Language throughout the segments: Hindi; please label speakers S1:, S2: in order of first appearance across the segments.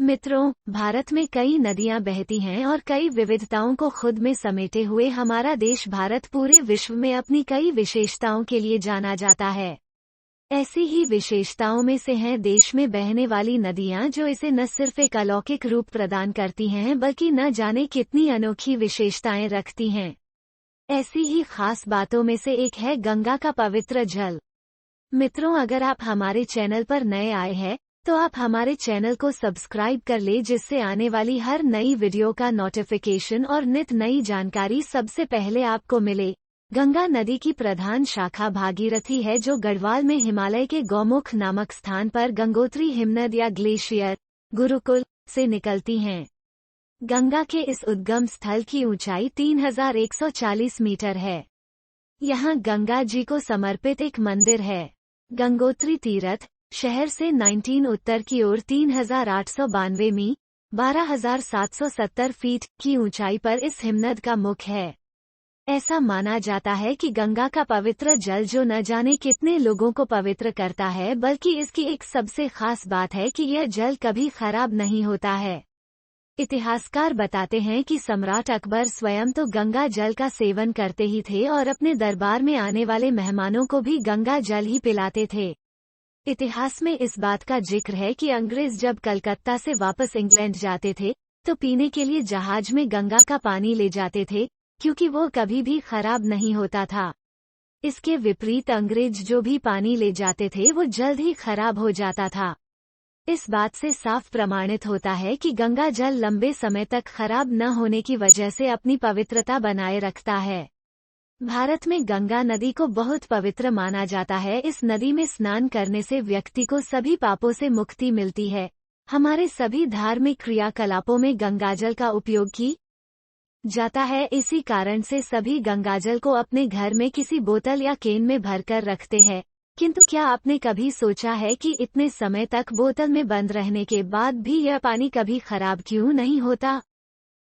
S1: मित्रों, भारत में कई नदियां बहती हैं और कई विविधताओं को खुद में समेटे हुए हमारा देश भारत पूरे विश्व में अपनी कई विशेषताओं के लिए जाना जाता है। ऐसी ही विशेषताओं में से हैं देश में बहने वाली नदियां, जो इसे न सिर्फ एक अलौकिक रूप प्रदान करती हैं बल्कि न जाने कितनी अनोखी विशेषताएं रखती हैं। ऐसी ही खास बातों में से एक है गंगा का पवित्र जल। मित्रों, अगर आप हमारे चैनल पर नए आए हैं तो आप हमारे चैनल को सब्सक्राइब कर ले, जिससे आने वाली हर नई वीडियो का नोटिफिकेशन और नित नई जानकारी सबसे पहले आपको मिले। गंगा नदी की प्रधान शाखा भागीरथी है, जो गढ़वाल में हिमालय के गौमुख नामक स्थान पर गंगोत्री हिमनद या ग्लेशियर गुरुकुल से निकलती हैं। गंगा के इस उद्गम स्थल की ऊंचाई 3140 मीटर है। यहाँ गंगा जी को समर्पित एक मंदिर है। गंगोत्री तीर्थ शहर से 19 उत्तर की ओर 3892 मी 12770 फीट की ऊंचाई पर इस हिमनद का मुख है। ऐसा माना जाता है कि गंगा का पवित्र जल जो न जाने कितने लोगों को पवित्र करता है, बल्कि इसकी एक सबसे खास बात है कि यह जल कभी खराब नहीं होता है। इतिहासकार बताते हैं कि सम्राट अकबर स्वयं तो गंगा जल का सेवन करते ही थे और अपने दरबार में आने वाले मेहमानों को भी गंगा जल ही पिलाते थे। इतिहास में इस बात का जिक्र है कि अंग्रेज जब कलकत्ता से वापस इंग्लैंड जाते थे तो पीने के लिए जहाज में गंगा का पानी ले जाते थे, क्योंकि वो कभी भी खराब नहीं होता था। इसके विपरीत अंग्रेज जो भी पानी ले जाते थे वो जल्द ही खराब हो जाता था। इस बात से साफ प्रमाणित होता है कि गंगा जल लंबे समय तक खराब न होने की वजह से अपनी पवित्रता बनाए रखता है। भारत में गंगा नदी को बहुत पवित्र माना जाता है। इस नदी में स्नान करने से व्यक्ति को सभी पापों से मुक्ति मिलती है। हमारे सभी धार्मिक क्रियाकलापों में गंगाजल का उपयोग की जाता है। इसी कारण से सभी गंगाजल को अपने घर में किसी बोतल या केन में भरकर रखते हैं। किंतु क्या आपने कभी सोचा है कि इतने समय तक बोतल में बंद रहने के बाद भी यह पानी कभी खराब क्यों नहीं होता?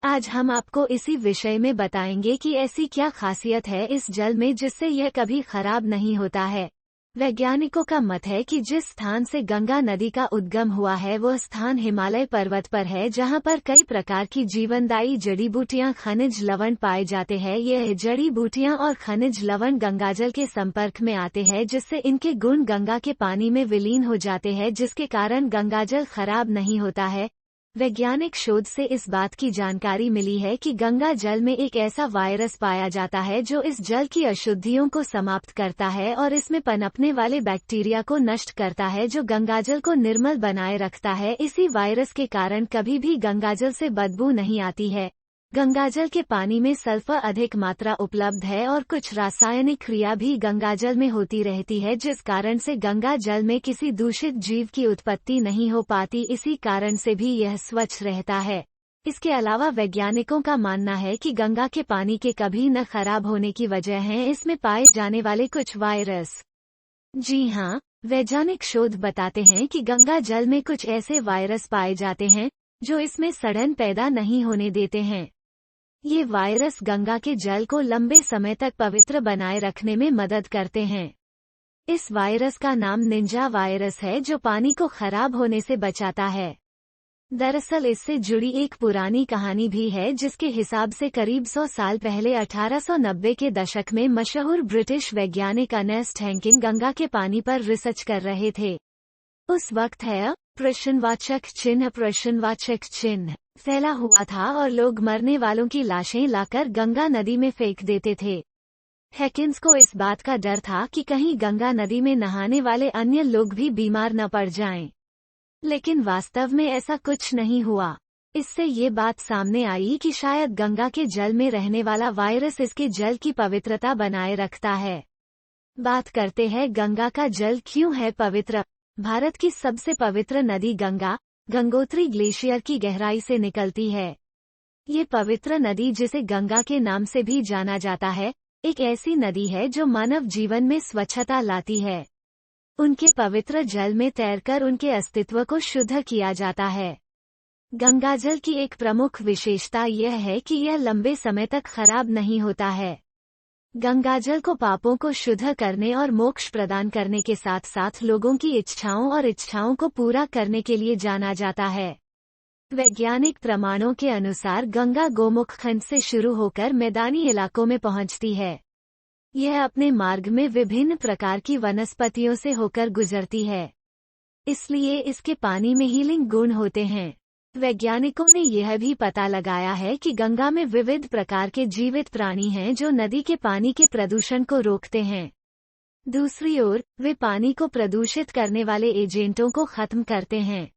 S1: आज हम आपको इसी विषय में बताएंगे कि ऐसी क्या खासियत है इस जल में जिससे यह कभी खराब नहीं होता है। वैज्ञानिकों का मत है कि जिस स्थान से गंगा नदी का उद्गम हुआ है वह स्थान हिमालय पर्वत पर है, जहां पर कई प्रकार की जीवनदायी जड़ी बूटियां खनिज लवण पाए जाते हैं। यह जड़ी बूटियां और खनिज लवण गंगाजल के संपर्क में आते हैं, जिससे इनके गुण गंगा के पानी में विलीन हो जाते हैं, जिसके कारण गंगाजल खराब नहीं होता है। वैज्ञानिक शोध से इस बात की जानकारी मिली है कि गंगा जल में एक ऐसा वायरस पाया जाता है जो इस जल की अशुद्धियों को समाप्त करता है और इसमें पनपने वाले बैक्टीरिया को नष्ट करता है, जो गंगाजल को निर्मल बनाए रखता है। इसी वायरस के कारण कभी भी गंगाजल से बदबू नहीं आती है। गंगाजल के पानी में सल्फर अधिक मात्रा उपलब्ध है और कुछ रासायनिक क्रिया भी गंगाजल में होती रहती है, जिस कारण से गंगा जल में किसी दूषित जीव की उत्पत्ति नहीं हो पाती। इसी कारण से भी यह स्वच्छ रहता है। इसके अलावा वैज्ञानिकों का मानना है कि गंगा के पानी के कभी न खराब होने की वजह है इसमें पाए जाने वाले कुछ वायरस। जी हाँ, वैज्ञानिक शोध बताते हैं कि गंगा जल में कुछ ऐसे वायरस पाए जाते हैं जो इसमें सड़न पैदा नहीं होने देते हैं। ये वायरस गंगा के जल को लंबे समय तक पवित्र बनाए रखने में मदद करते हैं। इस वायरस का नाम निंजा वायरस है, जो पानी को खराब होने से बचाता है। दरअसल इससे जुड़ी एक पुरानी कहानी भी है, जिसके हिसाब से करीब 100 साल पहले 1890 के दशक में मशहूर ब्रिटिश वैज्ञानिक अर्नेस्ट हैंकिन गंगा के पानी पर रिसर्च कर रहे थे। उस वक्त है प्रश्नवाचक चिन्ह फैला हुआ था और लोग मरने वालों की लाशें लाकर गंगा नदी में फेंक देते थे। हैकिन्स को इस बात का डर था कि कहीं गंगा नदी में नहाने वाले अन्य लोग भी बीमार न पड़ जाएं। लेकिन वास्तव में ऐसा कुछ नहीं हुआ। इससे ये बात सामने आई कि शायद गंगा के जल में रहने वाला वायरस इसके जल की पवित्रता बनाए रखता है। बात करते हैं गंगा का जल क्यों है पवित्र। भारत की सबसे पवित्र नदी गंगा गंगोत्री ग्लेशियर की गहराई से निकलती है। ये पवित्र नदी, जिसे गंगा के नाम से भी जाना जाता है, एक ऐसी नदी है जो मानव जीवन में स्वच्छता लाती है। उनके पवित्र जल में तैरकर उनके अस्तित्व को शुद्ध किया जाता है। गंगाजल की एक प्रमुख विशेषता यह है कि यह लंबे समय तक खराब नहीं होता है। गंगाजल को पापों को शुद्ध करने और मोक्ष प्रदान करने के साथ साथ लोगों की इच्छाओं को पूरा करने के लिए जाना जाता है। वैज्ञानिक प्रमाणों के अनुसार गंगा गोमुख खंड से शुरू होकर मैदानी इलाकों में पहुंचती है। यह अपने मार्ग में विभिन्न प्रकार की वनस्पतियों से होकर गुजरती है, इसलिए इसके पानी में हीलिंग गुण होते हैं। वैज्ञानिकों ने यह भी पता लगाया है कि गंगा में विविध प्रकार के जीवित प्राणी हैं जो नदी के पानी के प्रदूषण को रोकते हैं। दूसरी ओर, वे पानी को प्रदूषित करने वाले एजेंटों को खत्म करते हैं।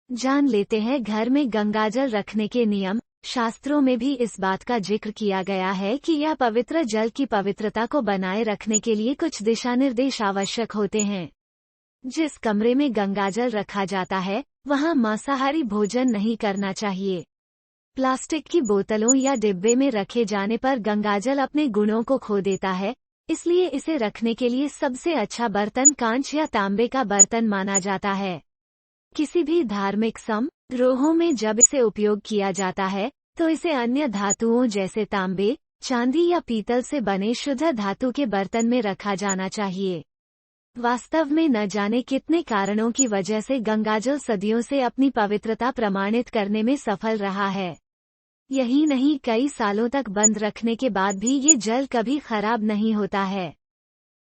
S1: जान लेते हैं घर में गंगाजल रखने के नियम। शास्त्रों में भी इस बात का जिक्र किया गया है कि यह पवित्र जल की पवित्रता को बनाए रखने के लिए कुछ दिशा निर्देश आवश्यक होते हैं। जिस कमरे में गंगाजल रखा जाता है, वहां मांसाहारी भोजन नहीं करना चाहिए। प्लास्टिक की बोतलों या डिब्बे में रखे जाने पर गंगाजल अपने गुणों को खो देता है, इसलिए इसे रखने के लिए सबसे अच्छा बर्तन कांच या तांबे का बर्तन माना जाता है। किसी भी धार्मिक समारोहों में जब इसे उपयोग किया जाता है, तो इसे अन्य धातुओं जैसे तांबे, चांदी या पीतल से बने शुद्ध धातु के बर्तन में रखा जाना चाहिए। वास्तव में न जाने कितने कारणों की वजह से गंगाजल सदियों से अपनी पवित्रता प्रमाणित करने में सफल रहा है। यही नहीं, कई सालों तक बंद रखने के बाद भी ये जल कभी खराब नहीं होता है।